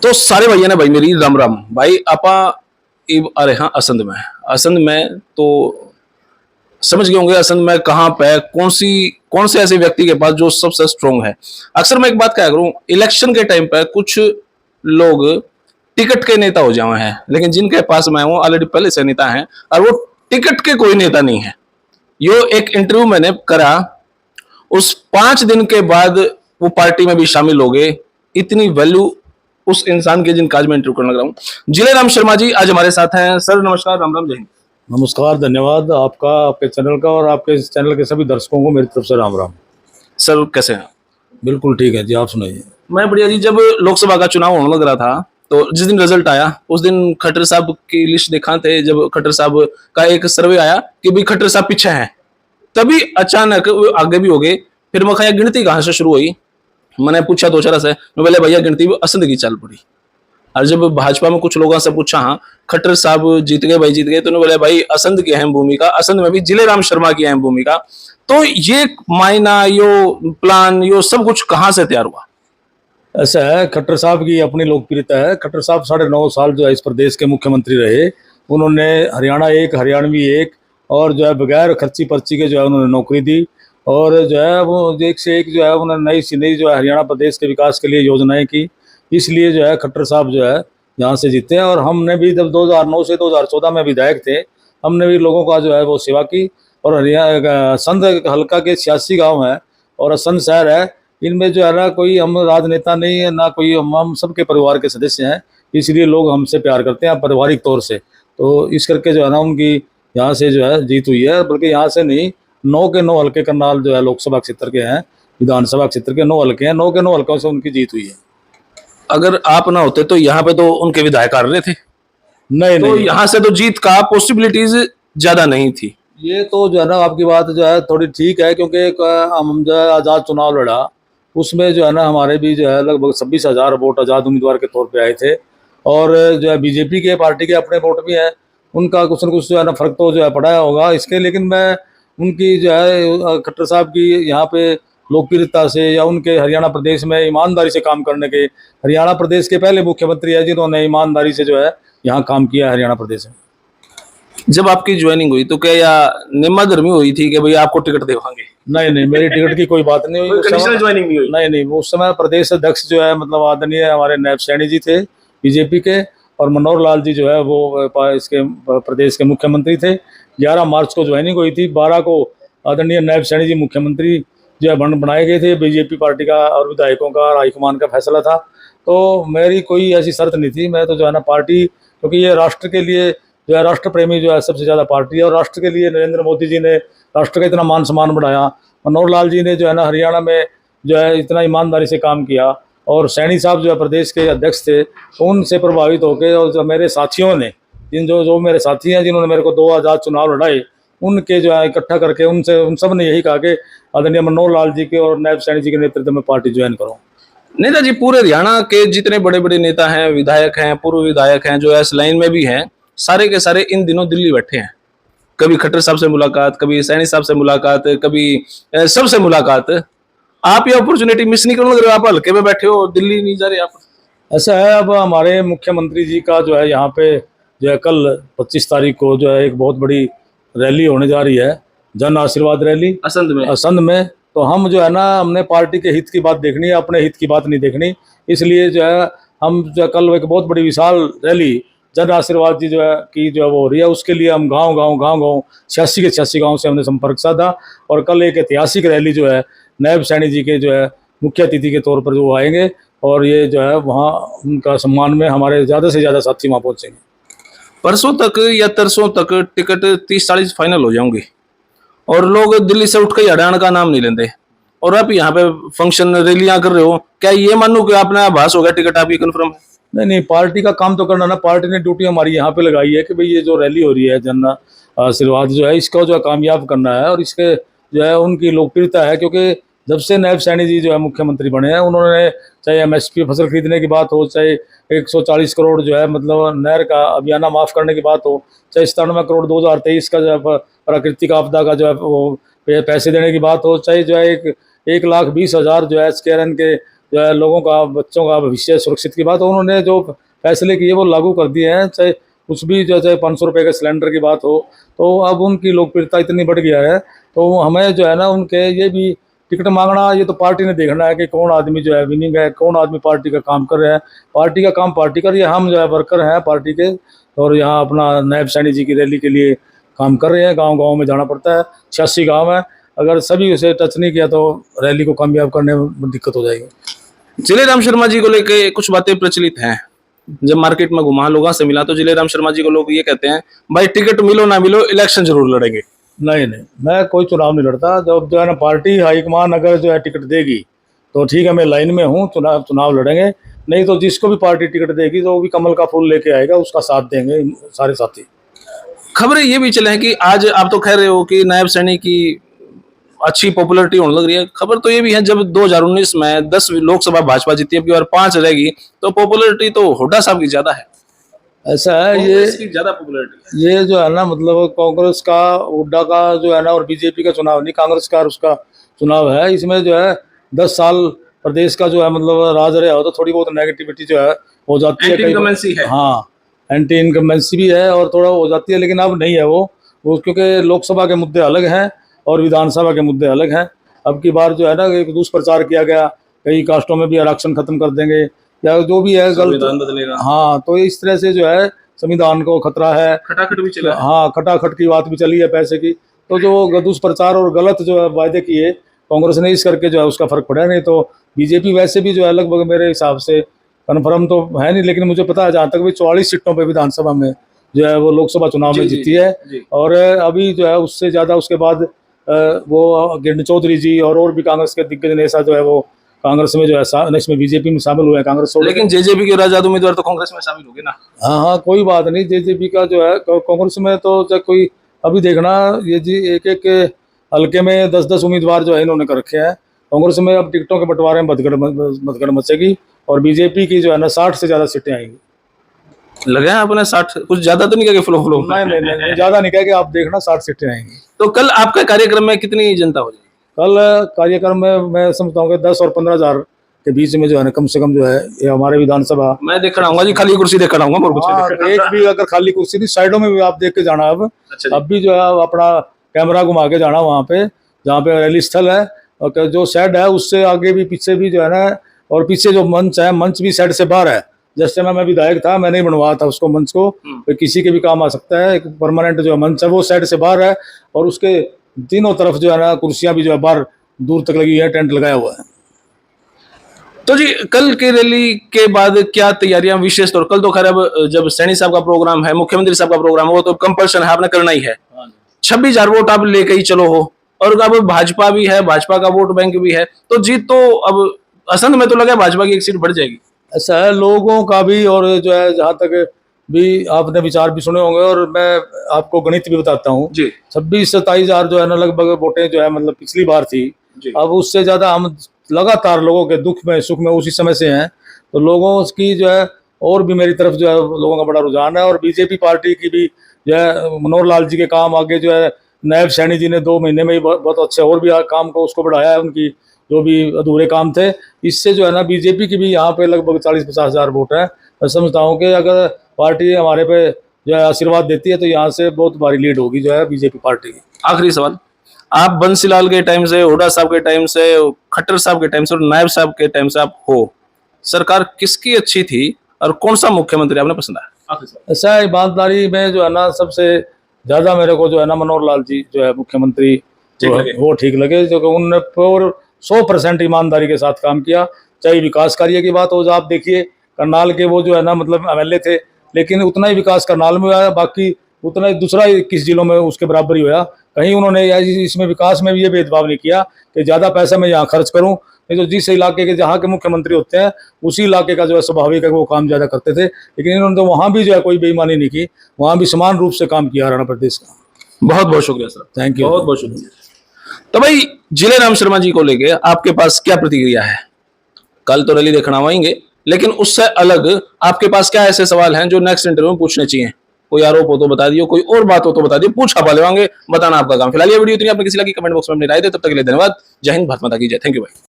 तो सारे भैया ने भाई मेरी राम राम भाई आपा इब अरे हाँ असंध में तो समझ गए होंगे असंध में कहाँ पे कौन से ऐसे व्यक्ति के पास जो सबसे स्ट्रोंग है। अक्सर मैं एक बात क्या करूं, इलेक्शन के टाइम पे कुछ लोग टिकट के नेता हो जाए हैं, लेकिन जिनके पास मैं हूं ऑलरेडी पहले से नेता हैं और वो टिकट के कोई नेता नहीं है। यो एक इंटरव्यू मैंने करा, उस 5 दिन के बाद वो पार्टी में भी शामिल हो गए। इतनी वैल्यू उस इंसान के जिनका आज मैं इंटरव्यू करने लग रहा हूँ। जिले राम शर्मा जी आज हमारे साथ हैं। सर नमस्कार, राम राम, जय हिंद। नमस्कार, धन्यवाद आपका, आपके चैनल का और आपके इस चैनल के सभी दर्शकों को मेरी तरफ से राम राम। सर कैसे हैं? बिल्कुल ठीक है जी, आप सुनाइए। मैं बढ़िया जी। जब लोकसभा का चुनाव होने लग रहा था तो जिस दिन रिजल्ट आया उस दिन खट्टर साहब की लिस्ट देखा थे। जब खट्टर साहब का एक सर्वे आया कि भाई खट्टर साहब पीछे हैं, तभी अचानक वो आगे भी हो गए। फिर मैं गिनती कहाँ से शुरू हुई, मैंने पूछा दो चार से, मैं बोले भैया गिनती असंध की चाल पड़ी। और जब भाजपा में कुछ लोगों से पूछा, हाँ खट्टर साहब जीत गए भाई जीत गए, तो उन्होंने बोला भाई असंध की अहम भूमिका, असंध में भी जिले राम शर्मा की अहम भूमिका। तो ये मायना यो प्लान यो सब कुछ कहाँ से तैयार हुआ? ऐसा है, खट्टर साहब की अपनी लोकप्रियता है। खट्टर साहब 9.5 साल जो है इस प्रदेश के मुख्यमंत्री रहे। उन्होंने हरियाणा एक, हरियाणवी एक और जो है बगैर खर्ची पर्ची के जो है उन्होंने नौकरी दी। और जो है वो एक से एक जो है उन्होंने नई से नई जो है हरियाणा प्रदेश के विकास के लिए योजनाएं की। इसलिए जो है खट्टर साहब जो है यहाँ से जीते। और हमने भी जब 2009 से 2014 में विधायक थे, हमने भी लोगों का जो है वो सेवा की। और हरियाणा संध हल्का के 86 गाँव हैं और संध शहर है। इनमें जो है ना कोई हम राजनेता नहीं है ना कोई, हम सबके परिवार के सदस्य हैं, इसलिए लोग हमसे प्यार करते हैं पारिवारिक तौर से। तो इस करके जो है ना उनकी यहाँ से जो है जीत हुई है। बल्कि यहाँ से नहीं, 9 के 9 हल्के करनाल जो है लोकसभा क्षेत्र के हैं, विधानसभा क्षेत्र के 9 हल्के हैं, 9 के 9 हल्कों से उनकी जीत हुई है। अगर आप ना होते तो यहाँ पे तो उनके विधायक आ रहे थे। नहीं तो नहीं, यहाँ से तो जीत का पॉसिबिलिटीज ज्यादा नहीं थी। ये तो जो है ना आपकी बात जो है थोड़ी ठीक है, क्योंकि हम जो है आज़ाद चुनाव लड़ा, उसमें जो है ना हमारे भी जो है लगभग 26,000 वोट आज़ाद उम्मीदवार के तौर पे आए थे। और जो है बीजेपी के पार्टी के अपने वोट भी हैं, उनका कुछ न कुछ जो है ना फ़र्क तो जो है पड़ा होगा इसके। लेकिन मैं उनकी जो है खट्टर साहब की यहाँ पे लोकप्रियता से या उनके हरियाणा प्रदेश में ईमानदारी से काम करने के, हरियाणा प्रदेश के पहले मुख्यमंत्री है जिन्होंने ईमानदारी से जो है यहाँ काम किया है हरियाणा प्रदेश में। जब आपकी ज्वाइनिंग हुई तो क्या या निम्मा धर्मी हुई थी कि भैया आपको टिकट देवांगे? नहीं नहीं, मेरी टिकट की कोई बात नहीं हुई उस समय। ज्वाइनिंग नहीं हुई? नहीं नहीं, उस समय प्रदेश अध्यक्ष जो है मतलब आदरणीय हमारे नायब सैनी जी थे बीजेपी के, और मनोहर लाल जी जो है वो इसके प्रदेश के मुख्यमंत्री थे। 11 मार्च को ज्वाइनिंग हुई थी, 12 को आदरणीय नायब सैनी जी मुख्यमंत्री जो है बनाए गए थे। बीजेपी पार्टी का और विधायकों का और हाईकमान का फैसला था। तो मेरी कोई ऐसी शर्त नहीं थी। मैं तो जो है ना पार्टी, क्योंकि ये राष्ट्र के लिए जो है राष्ट्र प्रेमी जो है सबसे ज़्यादा पार्टी है, और राष्ट्र के लिए नरेंद्र मोदी जी ने राष्ट्र का इतना मान सम्मान बढ़ाया, मनोहर लाल जी ने जो है ना हरियाणा में जो है इतना ईमानदारी से काम किया, और सैनी साहब जो है प्रदेश के अध्यक्ष थे, तो उनसे प्रभावित होकर और जो मेरे साथियों ने, जिन जो जो मेरे साथी हैं जिन्होंने मेरे को 2 आज़ाद चुनाव लड़ाए, उनके जो है इकट्ठा करके उनसे उन सब ने यही कहा कि आदरणीय मनोहर लाल जी के और नायब सैनी जी के नेतृत्व में पार्टी ज्वाइन करो। नेताजी पूरे हरियाणा के जितने बड़े बड़े नेता हैं, विधायक हैं, पूर्व विधायक हैं, जो इस लाइन में भी हैं, सारे के सारे इन दिनों दिल्ली बैठे हैं। कभी खट्टर साहब से मुलाकात, कभी सैनी साहब से मुलाकात, कभी सबसे मुलाकात। आप ये अपॉर्चुनिटी मिस नहीं करोगे? आप हल्के में बैठे हो, दिल्ली नहीं जा रहे आप? ऐसा है, अब हमारे मुख्यमंत्री जी का जो है यहाँ पे जो है कल 25 तारीख को जो है एक बहुत बड़ी रैली होने जा रही है, जन आशीर्वाद रैली असंध में। तो हम जो है ना हमने पार्टी के हित की बात देखनी है, अपने हित की बात नहीं देखनी। इसलिए जो है हम जो है कल एक बहुत बड़ी विशाल रैली जन आशीर्वाद जी जो है की जो है वो हो रही है, उसके लिए हम गाँव 86 के 86 गाँव से हमने संपर्क साधा। और कल एक ऐतिहासिक रैली जो है नायब सैनी जी के जो है मुख्य अतिथि के तौर पर जो आएंगे, और ये जो है वहाँ उनका सम्मान में हमारे ज़्यादा से ज़्यादा साथी वहाँ पहुँचेंगे। परसों तक या तरसों तक टिकट 30-40 फाइनल हो जाएंगे और लोग दिल्ली से उठ के हरियाणा का नाम नहीं लेते, और आप यहाँ पे फंक्शन रैलियां कर रहे हो। क्या ये मानो कि आपने आभास हो गया टिकट आपकी कंफर्म है? नहीं नहीं, पार्टी का काम तो करना ना, पार्टी ने ड्यूटी हमारी यहाँ पे लगाई है कि भाई ये जो रैली हो रही है जन आशीर्वाद जो है इसको जो है कामयाब करना है। और इसके जो है उनकी लोकप्रियता है, क्योंकि जब से नायब सैनी जी जो है मुख्यमंत्री बने हैं, उन्होंने चाहे एमएसपी फसल खरीदने की बात हो, चाहे 140 करोड़ जो है मतलब नहर का अभियाना माफ़ करने की बात हो, चाहे 97 करोड़ 2023 का जो है प्राकृतिक आपदा का जो है वो पैसे देने की बात हो, चाहे जो है 1,20,000 जो है SKRN के जो है लोगों का, बच्चों का भविष्य सुरक्षित की बात, उन्होंने जो फैसले किए वो लागू कर दिए हैं। चाहे कुछ भी जो चाहे 500 रुपये के सिलेंडर की बात हो, तो अब उनकी लोकप्रियता इतनी बढ़ गया है, तो हमें जो है ना उनके ये भी टिकट मांगना, ये तो पार्टी ने देखना है कि कौन आदमी जो है विनिंग है, कौन आदमी पार्टी का काम कर रहा है। पार्टी का काम पार्टी कर रही है, हम जो है वर्कर हैं पार्टी के, और यहाँ अपना नायब सैनी जी की रैली के लिए काम कर रहे हैं। गांव-गांव में जाना पड़ता है, 86 गांव है, अगर सभी उसे टच नहीं किया तो रैली को कामयाब करने में दिक्कत हो जाएगी। जिलेराम शर्मा जी को लेके कुछ बातें प्रचलित हैं। जब मार्केट में घुमा, लोगों से मिला, तो जिलेराम शर्मा जी को लोग ये कहते हैं, भाई टिकट मिलो ना मिलो इलेक्शन जरूर लड़ेंगे। नहीं नहीं, मैं कोई चुनाव नहीं लड़ता। जब जो है ना पार्टी हाईकमान अगर जो है टिकट देगी तो ठीक है, मैं लाइन में हूँ, चुनाव लड़ेंगे। नहीं तो जिसको भी पार्टी टिकट देगी तो वो भी कमल का फूल लेके आएगा, उसका साथ देंगे सारे साथी। खबरें ये भी चले हैं कि आज आप तो कह रहे हो कि नायब सैनी की अच्छी पॉपुलैरिटी होने लग रही है। खबर तो ये भी है, जब 2019 में 10 लोकसभा भाजपा जीती, अब की बार 5 रहेगी, तो पॉपुलैरिटी तो हुड्डा साहब की ज्यादा है। ऐसा है, कांग्रेस की ज्यादा पॉपुलैरिटी ये जो है ना मतलब कांग्रेस का, हुड्डा का जो है ना, और बीजेपी का चुनाव नहीं, कांग्रेस का और उसका चुनाव है। इसमें जो है 10 साल प्रदेश का जो है मतलब राज रहा हो, तो थोड़ी बहुत नेगेटिविटी जो है हो जाती है, एंटी इनकम्बेंसी है। हाँ, एंटी इनकम्बेंसी भी है और थोड़ा हो जाती है, लेकिन अब नहीं है वो क्योंकि लोकसभा के मुद्दे अलग हैं और विधानसभा के मुद्दे अलग हैं। अब की बार जो है ना एक दुष्प्रचार किया गया, कई कास्टों में भी आरक्षण खत्म कर देंगे या जो भी है गलत, बदलेगा। हाँ, तो इस तरह से जो है संविधान को खतरा है। खटाखट भी चला है। हाँ, खटाखट की बात भी चली है पैसे की, तो जो दुष्प्रचार और गलत जो है वायदे किए कांग्रेस ने, इस करके जो है उसका फर्क पड़ा। नहीं तो बीजेपी वैसे भी जो है लगभग मेरे हिसाब से कन्फर्म तो है नहीं, लेकिन मुझे पता है जहाँ तक भी 44 सीटों पे विधानसभा में जो है वो लोकसभा चुनाव में जीती है। और अभी जो है उससे ज़्यादा उसके बाद वो गिरन चौधरी जी और भी कांग्रेस के दिग्गज नेता जो है वो कांग्रेस में जो है इसमें बीजेपी में शामिल हुए हैं कांग्रेस। लेकिन जेजेपी के राजाद उम्मीदवार तो कांग्रेस में शामिल हो गए ना। हाँ हाँ, कोई बात नहीं, जेजेपी का जो है कांग्रेस में तो चाहे कोई, अभी देखना ये जी एक एक हल्के में 10-10 उम्मीदवार जो है इन्होंने कर रखे हैं कांग्रेस में। अब टिकटों के बंटवारे में भगदड़ मचेगी और बीजेपी की जो है ना 60 से ज़्यादा सीटें आएंगी। लगे हैं अपने 60, कुछ ज्यादा तो नहीं कहे फ्लो फ्लो। नहीं, ज़्यादा नहीं कहेंगे, आप देखना 60 सीटें आएंगी। तो कल आपका कार्यक्रम में कितनी जनता हो जाएगी? कल कार्यक्रम में मैं समझता हूँ कि 10 और 15 हज़ार के बीच में जो है ना कम से कम जो है ये हमारे विधानसभा। मैं देखकर आऊंगा जी, खाली कुर्सी देखकर आऊंगा और कुछ नहीं हाँ, देखकर एक भी अगर खाली कुर्सी नहीं, साइडों में भी आप देख के जाना। अच्छा जी। अब भी जो है अपना कैमरा घुमा के जाना वहाँ पे जहाँ पे रैली स्थल है, और जो शेड है उससे आगे भी पीछे भी जो है ना, और पीछे जो मंच है, मंच भी शेड से बाहर है। जैसे मैं विधायक था, मैंने ही बनवाया था उसको मंच को, तो किसी के भी काम आ सकता है। एक परमानेंट जो मंच है वो शेड से बाहर है, और उसके तीनों तरफ जो है ना कुर्सियां भी जो है बाहर दूर तक लगी है, टेंट लगाया हुआ है। तो जी कल की रैली के बाद क्या तैयारियां विशेष तौर, कल तो खैर अब जब सैनी साहब का प्रोग्राम है, मुख्यमंत्री साहब का प्रोग्राम है, वो तो कंपल्सन है, आपने करना ही है। 26,000 वोट आप लेके ही चलो हो, और अब भाजपा भी है, भाजपा का वोट बैंक भी है, तो जीत तो अब असंध में तो लगा भाजपा की एक सीट बढ़ जाएगी। ऐसा है, लोगों का भी, और जो है जहाँ तक भी आपने विचार भी सुने होंगे, और मैं आपको गणित भी बताता हूँ जी। 26-27 हज़ार जो है ना लगभग वोटें जो है मतलब पिछली बार थी, अब उससे ज्यादा हम लगातार लोगों के दुख में सुख में उसी समय से हैं, तो लोगों की जो है और भी मेरी तरफ जो है लोगों का बड़ा रुझान है। और बीजेपी पार्टी की भी जो है मनोहर लाल जी के काम आगे जो है नायब सैनी जी ने 2 महीने में ही बहुत अच्छे और भी काम को उसको बढ़ाया है, उनकी जो भी अधूरे काम थे। इससे जो है ना बीजेपी की भी यहाँ पे लगभग 40-50 हज़ार वोट है। मैं समझता हूँ कि अगर पार्टी हमारे पे जो है आशीर्वाद देती है तो यहाँ से बहुत भारी लीड होगी जो है बीजेपी पार्टी की। आखिरी सवाल, आप बंसीलाल के टाइम से, हुड्डा साहब के टाइम से, खट्टर साहब के टाइम से और नायब साहब के टाइम से आप हो, सरकार किसकी अच्छी थी और कौन सा मुख्यमंत्री आपने पसंद आया? ऐसा ईमानदारी में जो है ना सबसे ज्यादा मेरे को जो है ना मनोहर लाल जी जो है मुख्यमंत्री जो है वो ठीक लगे, जो उन्होंने 100% ईमानदारी के साथ काम किया। चाहे विकास कार्य की बात हो, आप देखिए करनाल के वो जो है ना मतलब MLA थे, लेकिन उतना ही विकास करनाल में हुआ, बाकी उतना ही दूसरा 21 जिलों में उसके बराबर ही हुआ। कहीं उन्होंने इसमें विकास में भी ये भेदभाव नहीं किया कि ज़्यादा पैसा मैं यहाँ खर्च करूँ, नहीं तो जिस इलाके के जहाँ के मुख्यमंत्री होते हैं उसी इलाके का जो है स्वाभाविक है वो काम ज़्यादा करते थे, लेकिन इन्होंने तो वहाँ भी जो है कोई बेईमानी नहीं की, वहाँ भी समान रूप से काम किया हरियाणा प्रदेश का। बहुत बहुत शुक्रिया सर, थैंक यू, बहुत बहुत शुक्रिया। तो भाई जिलेराम शर्मा जी को लेके आपके पास क्या प्रतिक्रिया है? कल तो रैली देखना आएंगे, लेकिन उससे अलग आपके पास क्या ऐसे सवाल हैं जो नेक्स्ट इंटरव्यू में पूछने चाहिए? कोई आरोप हो तो बता दियो, कोई और बात हो तो बता दियो, पूछा पा लेवांगे, बताना आपका काम। फिलहाल ये वीडियो इतनी, आपने किसी लगी कमेंट बॉक्स में अपनी राय दे। तब तक के लिए धन्यवाद। जय हिंद, भारत माता की जय। थैंक यू भाई।